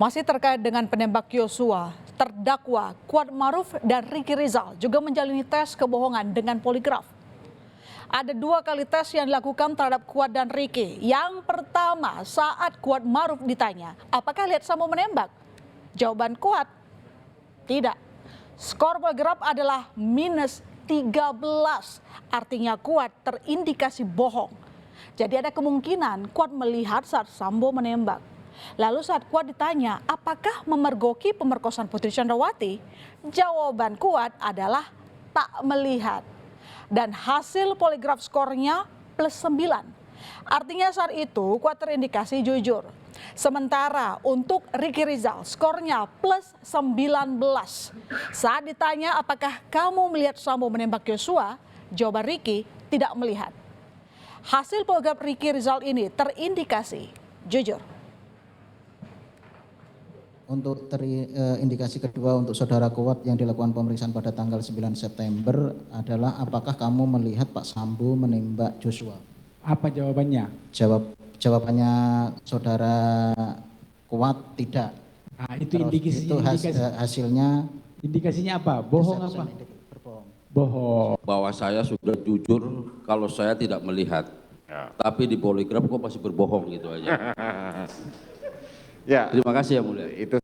Masih terkait dengan penembak Yosua, terdakwa Kuat Maruf dan Ricky Rizal juga menjalani tes kebohongan dengan poligraf. Ada 2 kali tes yang dilakukan terhadap Kuat dan Ricky. Yang pertama saat Kuat Maruf ditanya, apakah lihat Sambo menembak? Jawaban Kuat, tidak. Skor poligraf adalah minus 13, artinya Kuat terindikasi bohong. Jadi ada kemungkinan Kuat melihat saat Sambo menembak. Lalu saat Kuat ditanya, apakah memergoki pemerkosaan Putri Chandrawati? Jawaban Kuat adalah tak melihat. Dan hasil poligraf skornya plus 9. Artinya saat itu Kuat terindikasi jujur. Sementara untuk Ricky Rizal skornya plus 19. Saat ditanya apakah kamu melihat Sambo menembak Yosua, jawaban Ricky tidak melihat. Hasil poligraf Ricky Rizal ini terindikasi jujur. Untuk indikasi kedua untuk saudara Kuat yang dilakukan pemeriksaan pada tanggal 9 September adalah apakah kamu melihat Pak Sambo menembak Joshua? Apa jawabannya? Jawabannya saudara Kuat tidak. Nah, itu hasilnya indikasinya apa? Bohong apa? Berbohong. Bohong. Bahwa saya sudah jujur kalau saya tidak melihat. Ya. Tapi di poligraf kok masih berbohong gitu aja. Ya. Terima kasih yang mulia. Itu